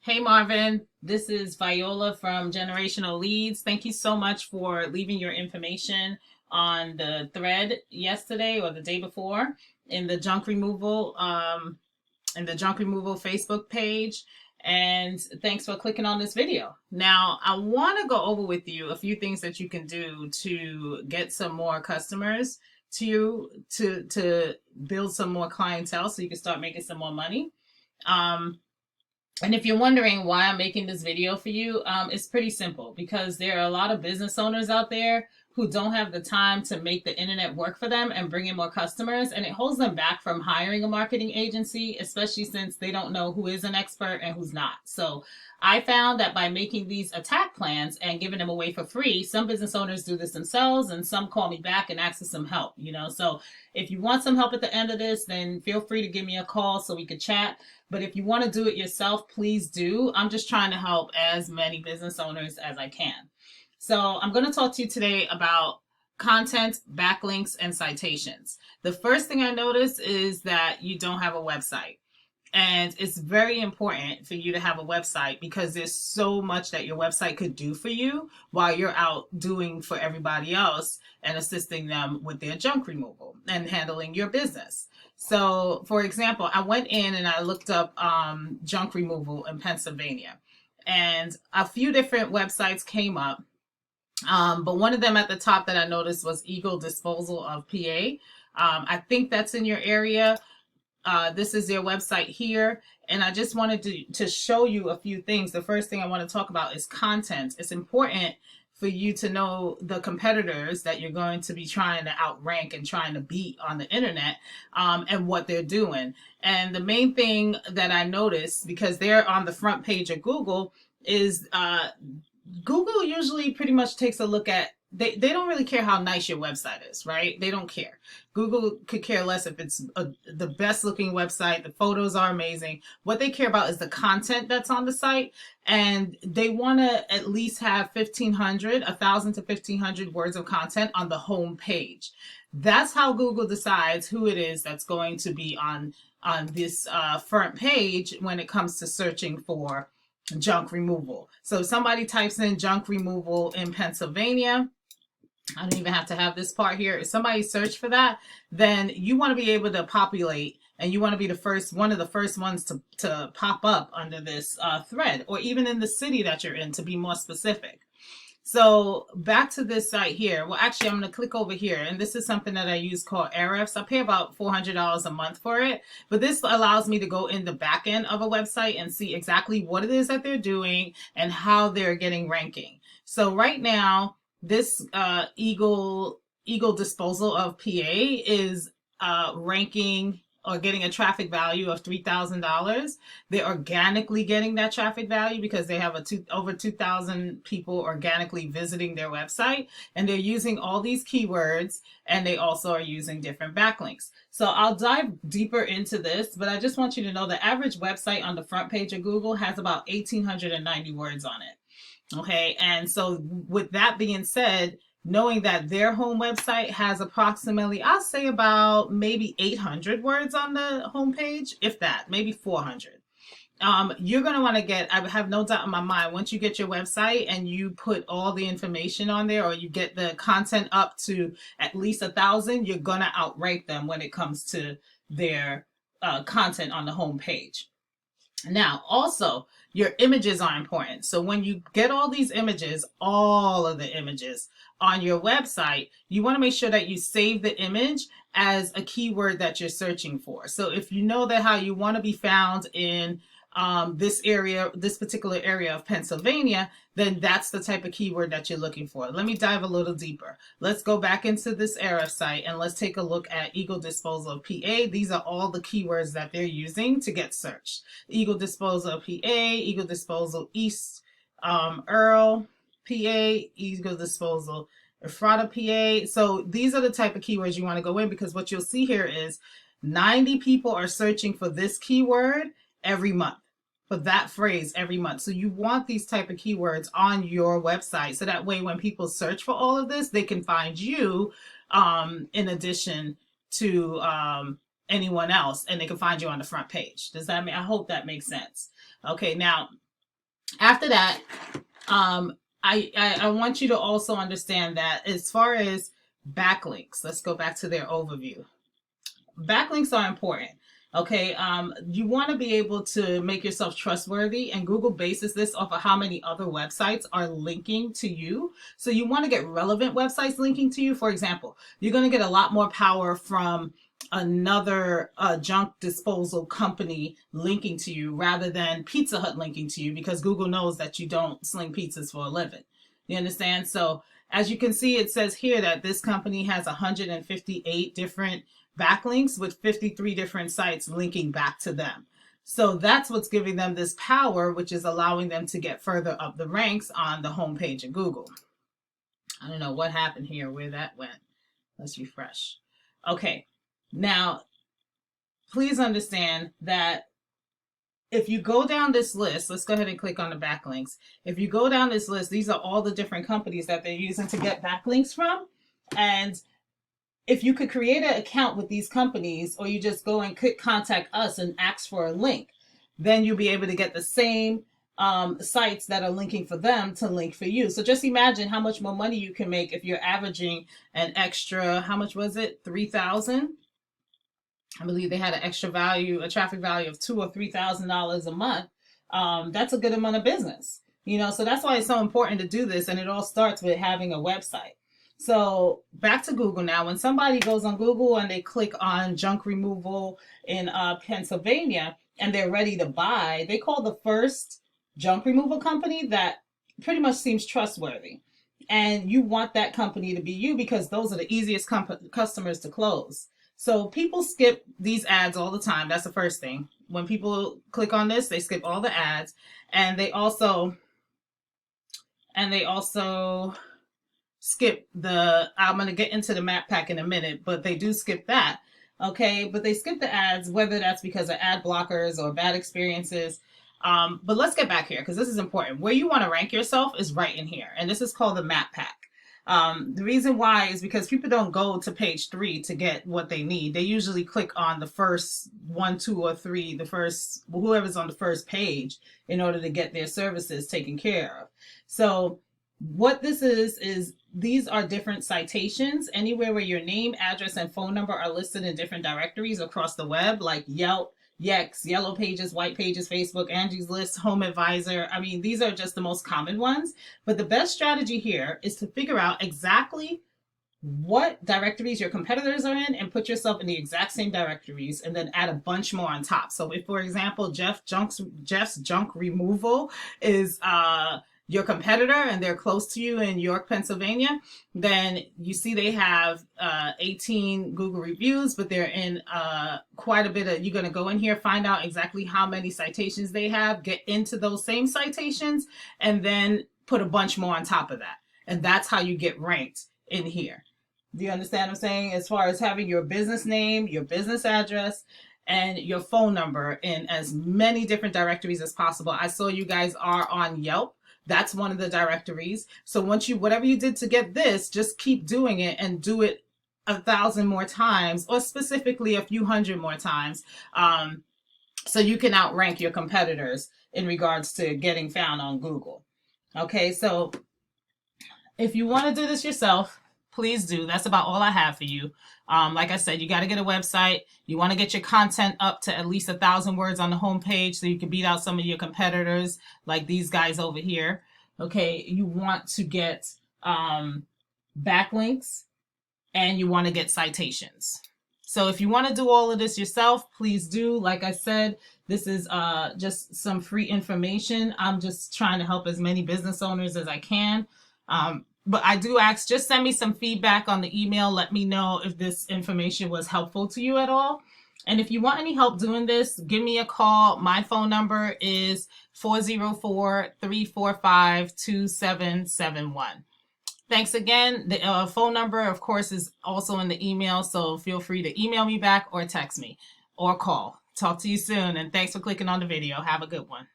Hey Marvin, this is Viola from Generational Leads. Thank you so much for leaving your information on the thread yesterday or the day before in the junk removal Facebook page. And thanks for clicking on this video. Now, I want to go over with you a few things that you can do to get some more customers to build some more clientele so you can start making some more money. Um, and if you're wondering why I'm making this video for you, it's pretty simple because there are a lot of business owners out there who don't have the time to make the internet work for them and bring in more customers. And it holds them back from hiring a marketing agency, especially since they don't know who is an expert and who's not. So I found that by making these attack plans and giving them away for free, some business owners do this themselves and some call me back and ask for some help. So if you want some help at the end of this, then feel free to give me a call so we could chat. But if you want to do it yourself, please do. I'm just trying to help as many business owners as I can. So I'm going to talk to you today about content, backlinks, and citations. The first thing I notice is that you don't have a website. And it's very important for you to have a website because there's so much that your website could do for you while you're out doing for everybody else and assisting them with their junk removal and handling your business. So, for example, I went in and I looked up junk removal in Pennsylvania, and a few different websites came up. But one of them at the top that I noticed was Eagle Disposal of PA. I think that's in your area. This is their website here. And I just wanted to show you a few things. The first thing I want to talk about is content. It's important for you to know the competitors that you're going to be trying to outrank and trying to beat on the internet, and what they're doing. And the main thing that I noticed, because they're on the front page of Google, is Google usually pretty much takes a look at, they don't really care how nice your website is, right? They don't care. Google could care less if it's the best looking website, the photos are amazing. What they care about is the content that's on the site. And they want to at least have 1,000 to 1,500 words of content on the home page. That's how Google decides who it is that's going to be on this front page when it comes to searching for junk removal. So if somebody types in junk removal in Pennsylvania, I don't even have to have this part here. If somebody search for that, then you want to be able to populate and you want to be one of the first ones to pop up under this thread, or even in the city that you're in, to be more specific. So back to this site here. Well, actually, I'm going to click over here. And this is something that I use called Ahrefs. I pay about $400 a month for it. But this allows me to go in the back end of a website and see exactly what it is that they're doing and how they're getting ranking. So right now, this Eagle Disposal of PA is ranking or getting a traffic value of $3,000. They're organically getting that traffic value because they have over 2,000 people organically visiting their website, and they're using all these keywords, and they also are using different backlinks. So I'll dive deeper into this, but I just want you to know the average website on the front page of Google has about 1,890 words on it. Okay, and so with that being said, knowing that their home website has approximately, I'll say about maybe 800 words on the homepage, if that, maybe 400. You're going to want to get, I have no doubt in my mind, once you get your website and you put all the information on there, or you get the content up to at least 1,000, you're going to outrank them when it comes to their content on the homepage. Now, also, your images are important. So when you get all these images, all of the images on your website, you want to make sure that you save the image as a keyword that you're searching for. So if you know that how you want to be found in this particular area of Pennsylvania, then that's the type of keyword that you're looking for. Let me dive a little deeper. Let's go back into this Ahrefs site and let's take a look at Eagle Disposal of PA. These are all the keywords that they're using to get searched. Eagle Disposal of PA, Eagle Disposal East, Earl, PA, Eagle Disposal Ephrata, PA. So these are the type of keywords you want to go in, because what you'll see here is 90 people are searching for this keyword every month, for that phrase every month. So you want these type of keywords on your website, so that way when people search for all of this, they can find you in addition to anyone else, and they can find you on the front page. Does that mean, I hope that makes sense. Okay, now After that, I want you to also understand that as far as backlinks, let's go back to their overview. Backlinks are important. Okay, you want to be able to make yourself trustworthy, and Google bases this off of how many other websites are linking to you. So you want to get relevant websites linking to you. For example, you're going to get a lot more power from another junk disposal company linking to you rather than Pizza Hut linking to you, because Google knows that you don't sling pizzas for a living. You understand? So as you can see, it says here that this company has 158 different backlinks with 53 different sites linking back to them. So that's what's giving them this power, which is allowing them to get further up the ranks on the homepage of Google. I don't know what happened here, where that went. Let's refresh. Okay, now please understand that if you go down this list, let's go ahead and click on the backlinks. If you go down this list, these are all the different companies that they're using to get backlinks from. And if you could create an account with these companies, or you just go and click contact us and ask for a link, then you'll be able to get the same sites that are linking for them to link for you. So just imagine how much more money you can make if you're averaging an extra, how much was it? 3,000. I believe they had an extra value, a traffic value of $2,000 or $3,000 a month. That's a good amount of business, you know. So that's why it's so important to do this, and it all starts with having a website. So back to Google now. When somebody goes on Google and they click on junk removal in Pennsylvania and they're ready to buy, they call the first junk removal company that pretty much seems trustworthy. And you want that company to be you because those are the easiest customers to close. So people skip these ads all the time. That's the first thing. When people click on this, they skip all the ads, and they also skip the, I'm going to get into the map pack in a minute, but they do skip that. Okay, but they skip the ads, whether that's because of ad blockers or bad experiences. But let's get back here because this is important. Where you want to rank yourself is right in here, and this is called the map pack. The reason why is because people don't go to page 3 to get what they need. They usually click on the first 1, 2, or 3, the first, whoever's on the first page, in order to get their services taken care of. So what this is these are different citations anywhere where your name, address, and phone number are listed in different directories across the web, like Yelp, Yext, Yellow Pages, White Pages, Facebook, Angie's List, Home Advisor. I mean, these are just the most common ones. But the best strategy here is to figure out exactly what directories your competitors are in and put yourself in the exact same directories, and then add a bunch more on top. So if, for example, Jeff's Junk Removal is your competitor and they're close to you in York, Pennsylvania, then you see they have 18 Google reviews, but they're in quite a bit of, you're going to go in here, find out exactly how many citations they have, get into those same citations, and then put a bunch more on top of that. And that's how you get ranked in here. Do you understand what I'm saying? As far as having your business name, your business address, and your phone number in as many different directories as possible. I saw you guys are on Yelp. That's one of the directories. So once you, whatever you did to get this, just keep doing it and do it 1,000 more times, or specifically a few hundred more times, so you can outrank your competitors in regards to getting found on Google. Okay, so if you want to do this yourself, please do. That's about all I have for you. Like I said, you got to get a website. You want to get your content up to at least 1,000 words on the homepage so you can beat out some of your competitors like these guys over here. Okay, you want to get backlinks, and you want to get citations. So if you want to do all of this yourself, please do. Like I said, this is just some free information. I'm just trying to help as many business owners as I can. But I do ask, just send me some feedback on the email. Let me know if this information was helpful to you at all. And if you want any help doing this, give me a call. My phone number is 404-345-2771. Thanks again. The phone number, of course, is also in the email. So feel free to email me back or text me or call. Talk to you soon. And thanks for clicking on the video. Have a good one.